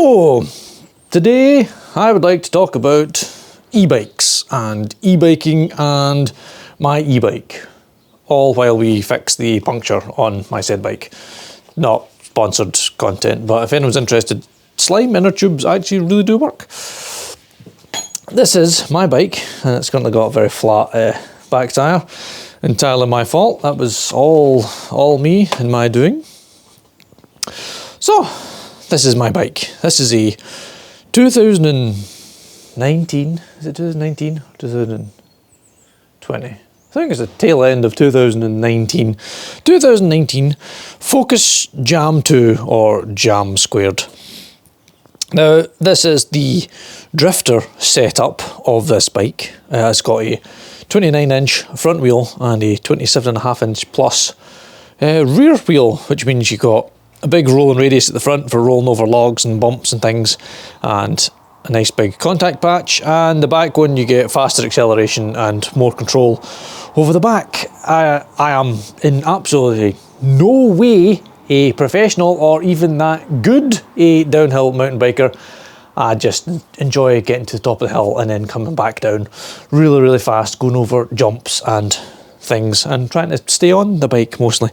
So, today I would like to talk about e-bikes and e-biking and my e-bike, all while we fix the puncture on my said bike. Not sponsored content, but if anyone's interested, slime inner tubes actually really do work. This is my bike, and it's currently got a very flat back tyre. Entirely my fault. That was all me and my doing. So, this is my bike. This is a 2019, is it 2019 or 2020? I think it's the tail end of 2019. 2019 Focus Jam 2 or Jam Squared. Now, this is the drifter setup of this bike. It's got a 29-inch front wheel and a 27.5-inch plus rear wheel, which means you got a big rolling radius at the front for rolling over logs and bumps and things, and a nice big contact patch, and the back one you get faster acceleration and more control over the back. I am in absolutely no way a professional or even that good a downhill mountain biker. I just enjoy getting to the top of the hill and then coming back down really fast, going over jumps and things and trying to stay on the bike mostly.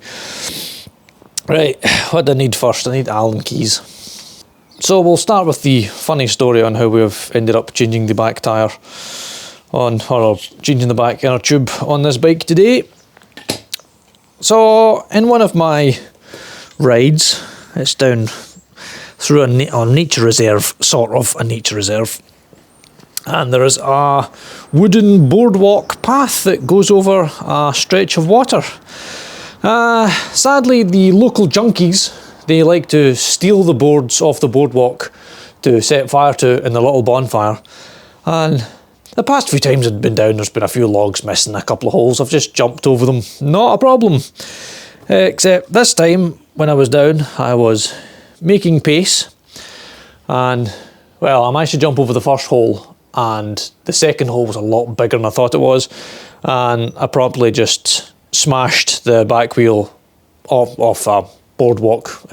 Right, what do I need first? I need Allen keys. So we'll start with the funny story on how we've ended up changing the back tyre on, or changing the back inner tube on this bike today. So in one of my rides, it's down through a nature reserve, sort of a nature reserve, and there is a wooden boardwalk path that goes over a stretch of water. Sadly, the local junkies, they like to steal the boards off the boardwalk to set fire to in the little bonfire. And the past few times I've been down, there's been a few logs missing, a couple of holes. I've just jumped over them. Not a problem. Except this time, when I was down, I was making pace. And, well, I managed to jump over the first hole, and the second hole was a lot bigger than I thought it was. And I promptly just smashed the back wheel off a boardwalk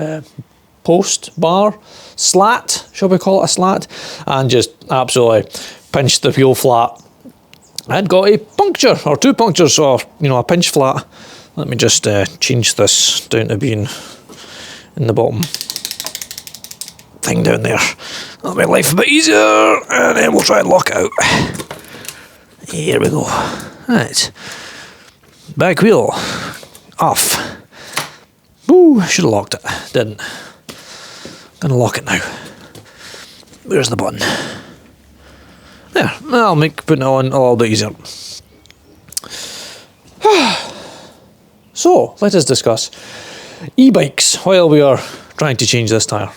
post, bar, slat, shall we call it a slat, and just absolutely pinched the wheel flat and got a puncture, or two punctures, or a pinch flat. Let me just change this down to being in the bottom thing down there. That'll make life a bit easier, and then we'll try and lock it out. Here we go. Right. Back wheel off. Ooh, should have locked it. Didn't. Gonna lock it now. Where's the button? There. I'll make putting it on a little bit easier. So, let us discuss e-bikes while we are trying to change this tyre.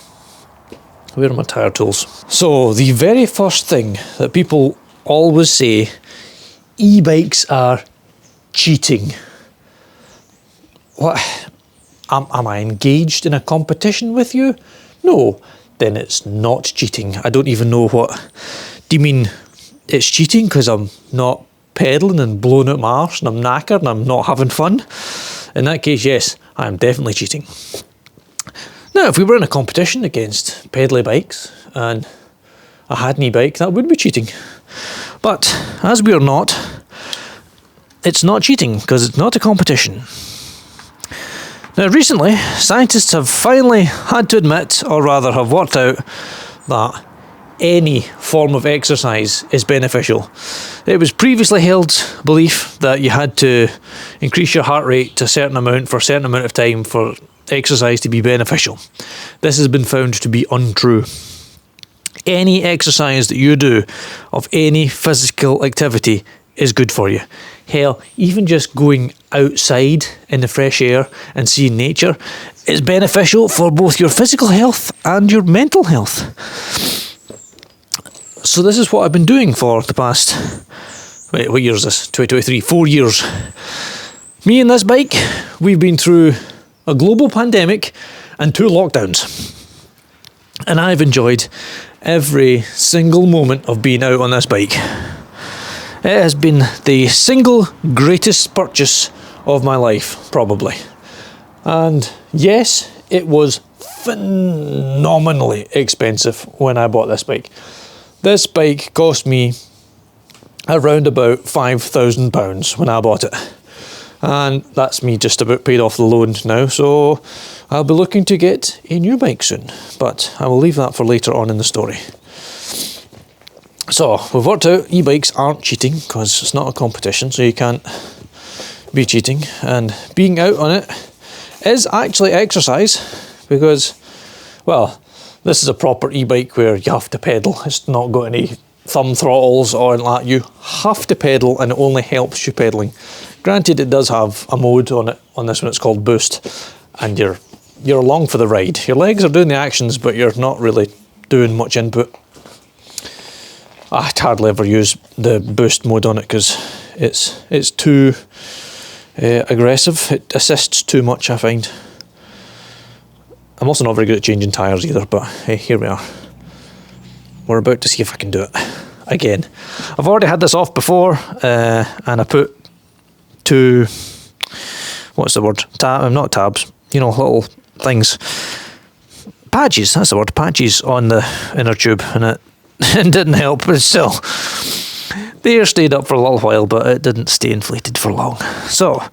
Where are my tyre tools? So, the very first thing that people always say, e-bikes are cheating. What? Am I engaged in a competition with you? No, then it's not cheating. I don't even know what. Do you mean it's cheating because I'm not pedalling and blowing out my arse and I'm knackered and I'm not having fun? In that case, yes, I am definitely cheating. Now, if we were in a competition against pedally bikes and I had an e-bike, that would be cheating. But as we are not, it's not cheating because it's not a competition. Now, recently, scientists have finally had to admit, or rather have worked out, that any form of exercise is beneficial. It was previously held belief that you had to increase your heart rate to a certain amount for a certain amount of time for exercise to be beneficial. This has been found to be untrue. Any exercise that you do of any physical activity is good for you. Hell, even just going outside in the fresh air and seeing nature is beneficial for both your physical health and your mental health. So this is what I've been doing for the past, wait, what year is this? 2023, 4 years. Me and this bike, we've been through a global pandemic and 2 lockdowns. And I've enjoyed every single moment of being out on this bike. It has been the single greatest purchase of my life, probably. And yes, it was phenomenally expensive when I bought this bike. This bike cost me around about £5,000 when I bought it. And that's me just about paid off the loan now, so I'll be looking to get a new bike soon. But I will leave that for later on in the story. So, we've worked out e-bikes aren't cheating because it's not a competition, so you can't be cheating. And being out on it is actually exercise because, well, this is a proper e-bike where you have to pedal. It's not got any thumb throttles or anything like that. You have to pedal and it only helps you pedaling. Granted, it does have a mode on it. On this one it's called Boost, and you're along for the ride. Your legs are doing the actions, but you're not really doing much input. I'd hardly ever use the Boost mode on it because it's too aggressive. It assists too much, I find. I'm also not very good at changing tyres either, but hey, here we are. We're about to see if I can do it again. I've already had this off before, and I put two, what's the word? Not tabs, you know, little things. Patches, that's the word, patches on the inner tube, and it didn't help, but still. The air stayed up for a little while, but it didn't stay inflated for long. So,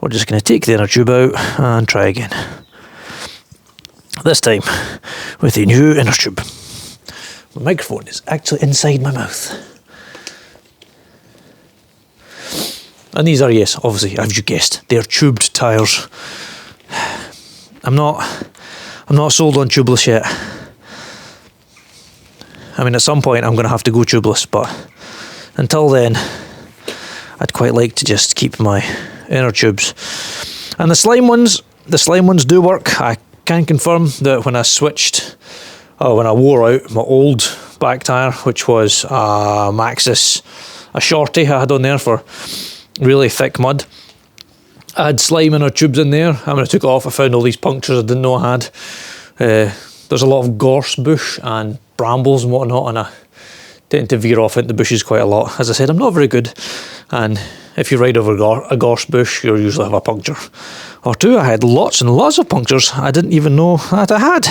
we're just going to take the inner tube out and try again. This time, with a new inner tube. My microphone is actually inside my mouth. And these are, yes, obviously, as you guessed, they're tubed tyres. I'm not sold on tubeless yet. I mean, at some point I'm going to have to go tubeless, but until then, I'd quite like to just keep my inner tubes. And the slime ones do work. I can confirm that when I wore out my old back tyre, which was a Maxxis, a shorty I had on there for really thick mud. I had slime inner tubes in there, and when I took it off I found all these punctures I didn't know I had. There's a lot of gorse bush and brambles and whatnot, and I tend to veer off into the bushes quite a lot. As I said, I'm not very good, and if you ride over a gorse bush, you'll usually have a puncture or two. I had lots and lots of punctures I didn't even know that I had.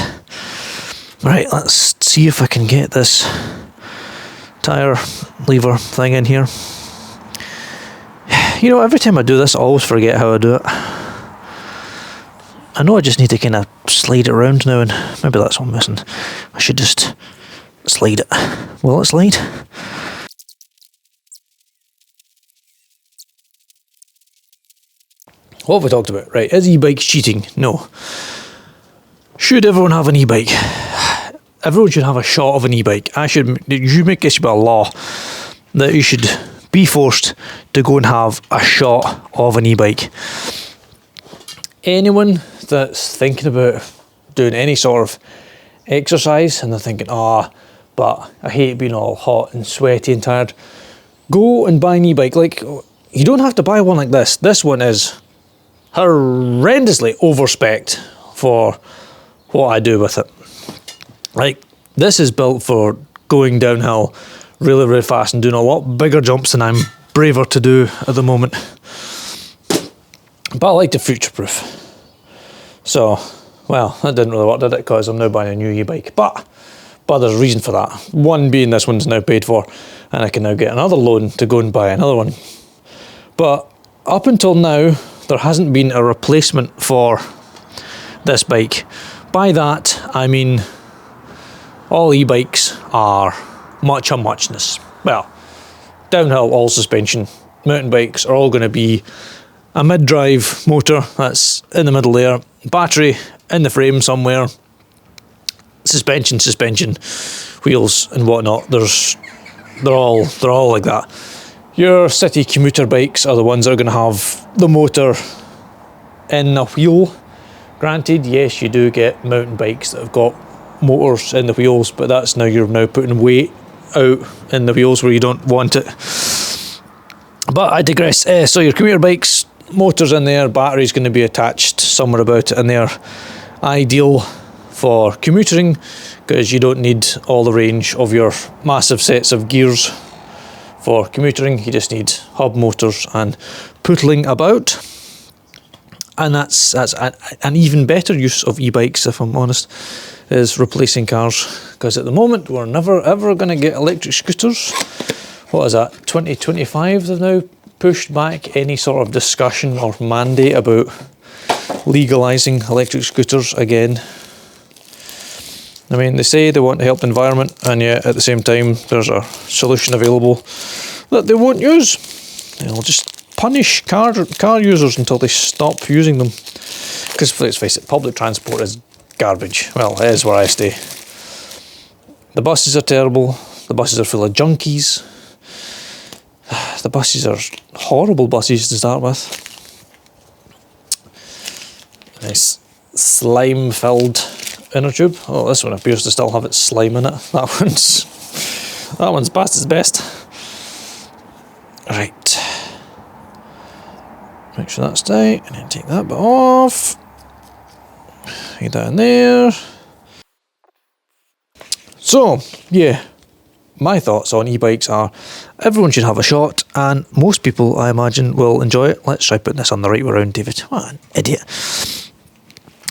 Right, let's see if I can get this tyre lever thing in here. You know, every time I do this, I always forget how I do it. I know I just need to kind of slide it around now, and maybe that's what I'm missing. I should just slide it. Will it slide? What have we talked about? Right, is e-bikes cheating? No. Should everyone have an e-bike? Everyone should have a shot of an e-bike. It should make this a law that you should be forced to go and have a shot of an e-bike. Anyone that's thinking about doing any sort of exercise and they're thinking, but I hate being all hot and sweaty and tired, go and buy an e-bike. Like, you don't have to buy one like this. This one is horrendously overspec'd for what I do with it. Like, this is built for going downhill really, really fast and doing a lot bigger jumps than I'm braver to do at the moment. But I like to future-proof. So, well, that didn't really work, did it? Because I'm now buying a new e-bike. But there's a reason for that. One being this one's now paid for, and I can now get another loan to go and buy another one. But up until now, there hasn't been a replacement for this bike. By that, I mean all e-bikes are much a muchness. Well, downhill all suspension. Mountain bikes are all going to be a mid-drive motor that's in the middle there, battery in the frame somewhere, suspension, wheels and whatnot. They're all like that. Your city commuter bikes are the ones that are going to have the motor in a wheel. Granted, yes, you do get mountain bikes that have got motors in the wheels, but that's you're now putting weight out in the wheels where you don't want it. But I digress. So your commuter bikes, motors in there, battery's going to be attached somewhere about it, and they're ideal for commuting because you don't need all the range of your massive sets of gears for commuting. You just need hub motors and pootling about. And that's an even better use of e-bikes, if I'm honest, is replacing cars. Because at the moment, we're never ever going to get electric scooters. What is that, 2025 they've now pushed back any sort of discussion or mandate about legalising electric scooters again. I mean, they say they want to help the environment, and yet at the same time there's a solution available that they won't use. They'll just punish car users until they stop using them. Because let's face it, public transport is garbage. Well, it is where I stay. The buses are terrible. The buses are full of junkies. The buses are horrible buses to start with. Nice slime-filled inner tube. Oh, this one appears to still have its slime in it. That one's past its best. Right. Make sure that's tight, and then take that bit off. Get that in there. So, yeah, my thoughts on e-bikes are everyone should have a shot, and most people, I imagine, will enjoy it. Let's try putting this on the right way around, David. What an idiot.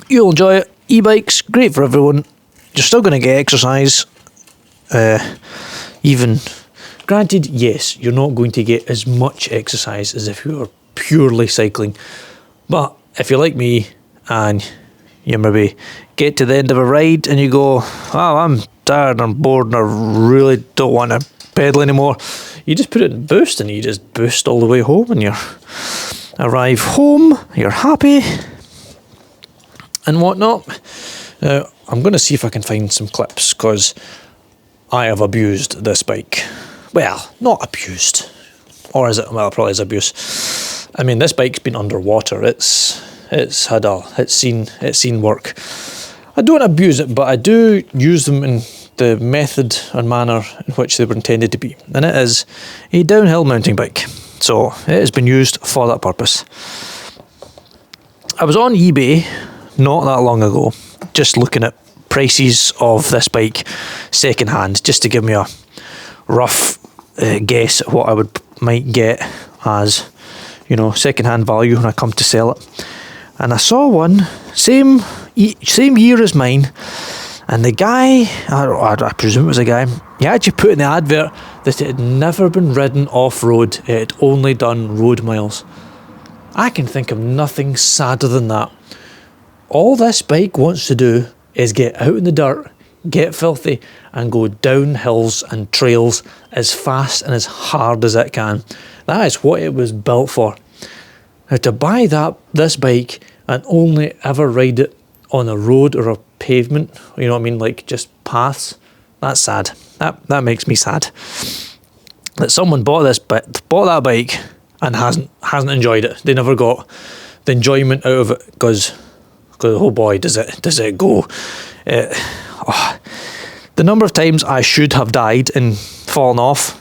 You'll enjoy it. E-bikes, great for everyone. You're still going to get exercise. Even, granted, yes, you're not going to get as much exercise as if you were purely cycling. But if you're like me, and you maybe get to the end of a ride and you go, oh, I'm tired, I'm bored, and I really don't want to pedal anymore, you just put it in boost and you just boost all the way home, and you arrive home, you're happy and whatnot. Now, I'm going to see if I can find some clips, because I have abused this bike. Well, not abused. Or is it? Well, it probably is abuse. I mean, this bike's been underwater. It's seen work. I don't abuse it, but I do use them in the method and manner in which they were intended to be. And it is a downhill mountain bike. So it has been used for that purpose. I was on eBay not that long ago, just looking at prices of this bike second hand, just to give me a rough guess at what I might get as, second hand value when I come to sell it. And I saw one, same year as mine, and the guy, I presume it was a guy, he actually put in the advert that it had never been ridden off-road, it had only done road miles. I can think of nothing sadder than that. All this bike wants to do is get out in the dirt, get filthy, and go down hills and trails as fast and as hard as it can. That is what it was built for. Now, to buy this bike and only ever ride it on a road or a pavement, like just paths, that's sad. That makes me sad. That someone bought that bike and hasn't enjoyed it. They never got the enjoyment out of it, because oh boy, does it go. The number of times I should have died and fallen off,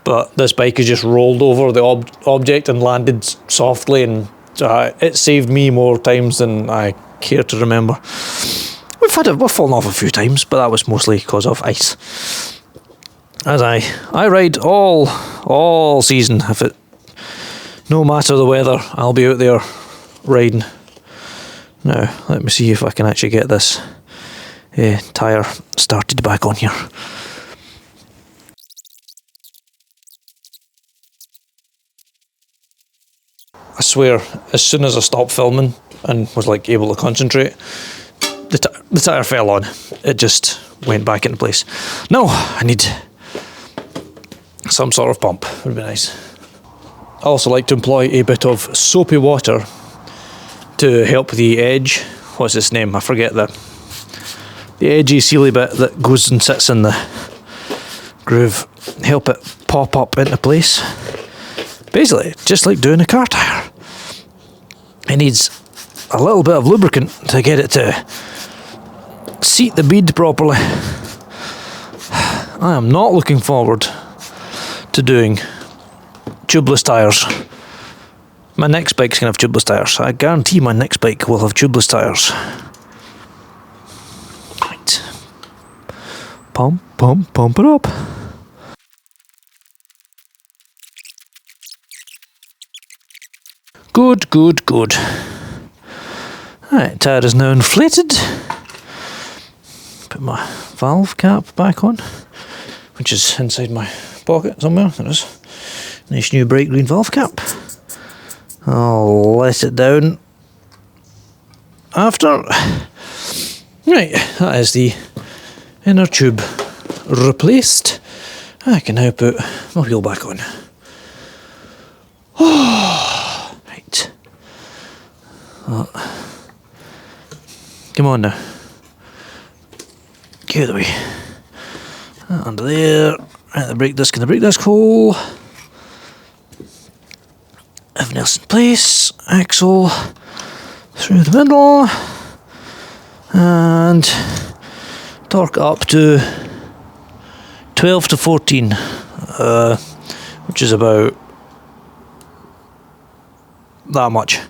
but this bike has just rolled over the object and landed softly, and it saved me more times than I care to remember. We've fallen off a few times, but that was mostly because of ice. As I ride all season, no matter the weather, I'll be out there riding. Now, let me see if I can actually get this tyre started back on here. I swear, as soon as I stopped filming and was able to concentrate, the tyre fell on. It just went back into place. No, I need some sort of pump. Would be nice. I also like to employ a bit of soapy water to help the edge. What's its name? I forget the edgy sealy bit that goes and sits in the groove. Help it pop up into place. Basically, just like doing a car tyre. It needs a little bit of lubricant to get it to seat the bead properly. I am not looking forward to doing tubeless tyres. My next bike's going to have tubeless tyres. I guarantee my next bike will have tubeless tyres. Right. Pump it up. Good. Right, tyre is now inflated. Put my valve cap back on, which is inside my pocket somewhere. There it is. Nice new bright green valve cap. I'll let it down after. Right, that is the inner tube replaced. I can now put my wheel back on. Right. Come on now. Get out of the way. Under there. Right, the brake disc in the brake disc hole. Everything else in place. Axle through the middle. And torque up to 12 to 14, which is about that much.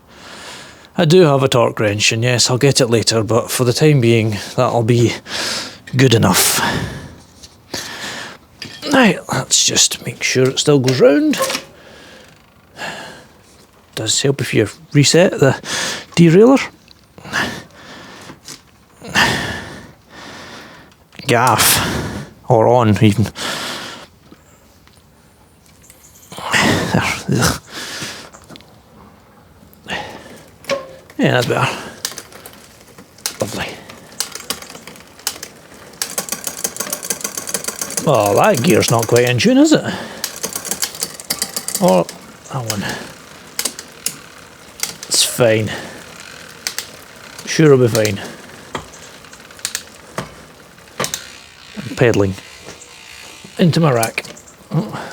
I do have a torque wrench, and yes, I'll get it later, but for the time being, that'll be good enough. Right, let's just make sure it still goes round. Does help if you reset the derailleur. Gaff, or on even. There. Yeah, that's better. Lovely. Oh, that gear's not quite in tune, is it? Or that one. It's fine. Sure it'll be fine. I'm pedalling into my rack. Oh.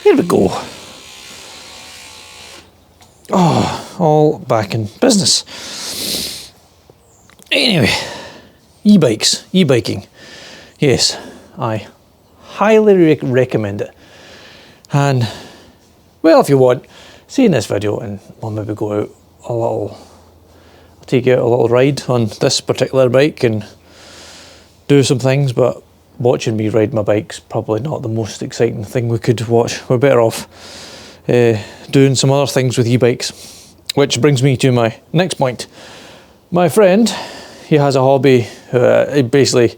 Here we go. Oh, all back in business. Anyway, e-bikes, e-biking. Yes, I highly recommend it. And, well, if you want, see in this video and we'll maybe go out I'll take you out a little ride on this particular bike and do some things, but watching me ride my bike's probably not the most exciting thing we could watch. We're better off doing some other things with e-bikes. Which brings me to my next point. My friend, he has a hobby. He basically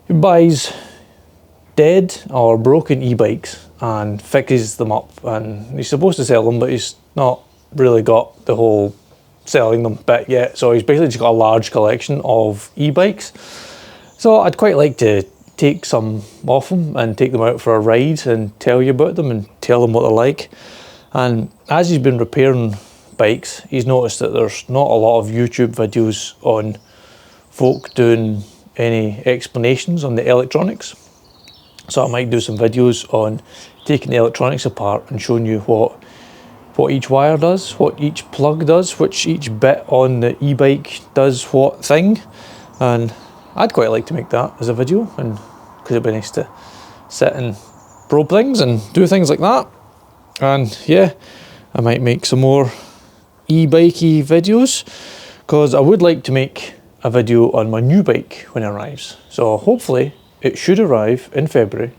buys dead or broken e-bikes and fixes them up, and he's supposed to sell them, but he's not really got the whole selling them bit yet. So he's basically just got a large collection of e-bikes. So I'd quite like to take some off them and take them out for a ride and tell you about them and tell them what they're like. And as he's been repairing bikes, he's noticed that there's not a lot of YouTube videos on folk doing any explanations on the electronics. So I might do some videos on taking the electronics apart and showing you what each wire does, what each plug does, which each bit on the e-bike does what thing. And I'd quite like to make that as a video, and because it'd be nice to sit and probe things and do things like that. And yeah, I might make some more e-bikey videos, because I would like to make a video on my new bike when it arrives. So hopefully it should arrive in February.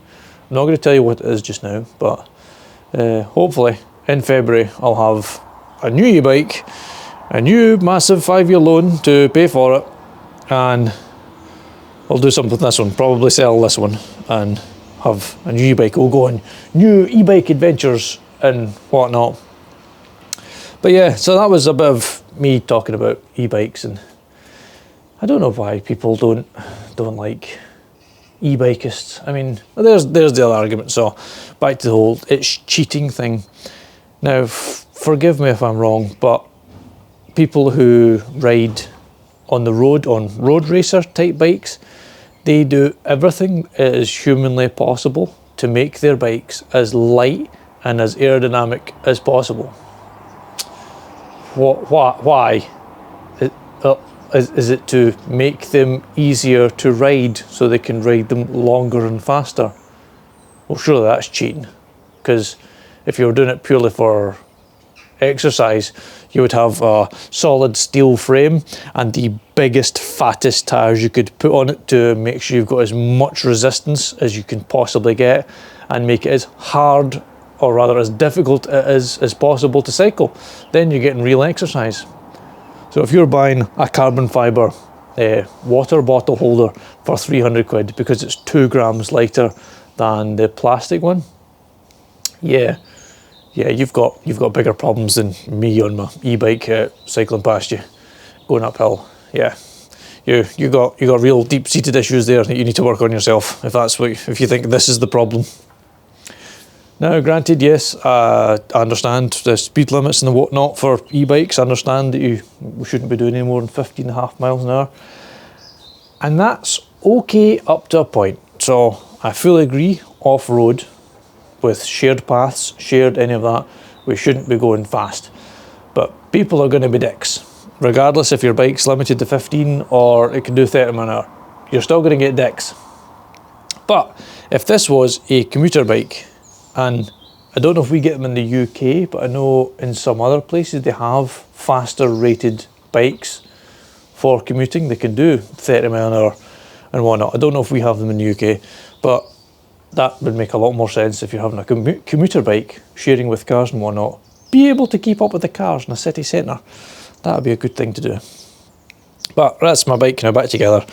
I'm not going to tell you what it is just now, but hopefully in February I'll have a new e-bike, a new massive 5-year loan to pay for it, and I'll do something with this one, probably sell this one and have a new e-bike. We'll go on new e-bike adventures and whatnot. But yeah, so that was a bit of me talking about e-bikes, and I don't know why people don't like e-bikists. I mean, there's the other argument. So back to the whole it's cheating thing. Now, forgive me if I'm wrong, but people who ride on the road, on road racer type bikes, they do everything it is humanly possible to make their bikes as light and as aerodynamic as possible. Why? Is it to make them easier to ride so they can ride them longer and faster? Well, surely that's cheating, because if you were doing it purely for exercise, you would have a solid steel frame and the biggest, fattest tires you could put on it to make sure you've got as much resistance as you can possibly get and make it as hard, or rather as difficult as possible to cycle. Then you're getting real exercise. So if you're buying a carbon fibre water bottle holder for 300 quid because it's 2 grams lighter than the plastic one, yeah, you've got bigger problems than me on my e-bike cycling past you, going uphill. Yeah, you got real deep-seated issues there that you need to work on yourself if you think this is the problem. Now, granted, yes, I understand the speed limits and the whatnot for e-bikes. I understand that you shouldn't be doing any more than 15.5 miles an hour, and that's okay up to a point. So I fully agree. Off-road, with shared paths, shared any of that, we shouldn't be going fast. But people are going to be dicks. Regardless if your bike's limited to 15 or it can do 30 miles an hour, you're still going to get dicks. But if this was a commuter bike, and I don't know if we get them in the UK, but I know in some other places they have faster rated bikes for commuting. They can do 30 miles an hour and whatnot. I don't know if we have them in the UK, but that would make a lot more sense if you're having a commuter bike, sharing with cars and whatnot. Be able to keep up with the cars in a city centre. That would be a good thing to do. But that's my bike now back together.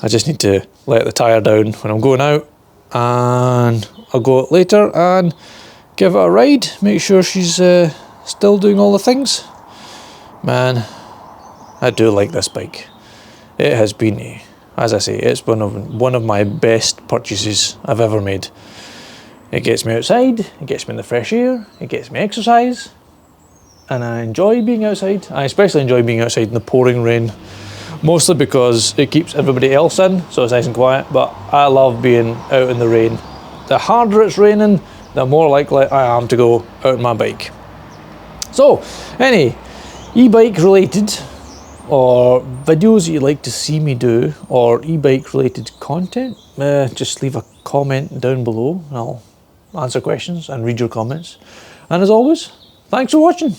I just need to let the tyre down when I'm going out, and I'll go out later and give it a ride. Make sure she's still doing all the things. Man, I do like this bike. It has been, as I say, it's one of my best purchases I've ever made. It gets me outside, it gets me in the fresh air, it gets me exercise, and I enjoy being outside. I especially enjoy being outside in the pouring rain, mostly because it keeps everybody else in, so it's nice and quiet, but I love being out in the rain. The harder it's raining, the more likely I am to go out on my bike. So, any e-bike related or videos that you'd like to see me do, or e-bike related content, just leave a comment down below and I'll answer questions and read your comments. And as always, thanks for watching.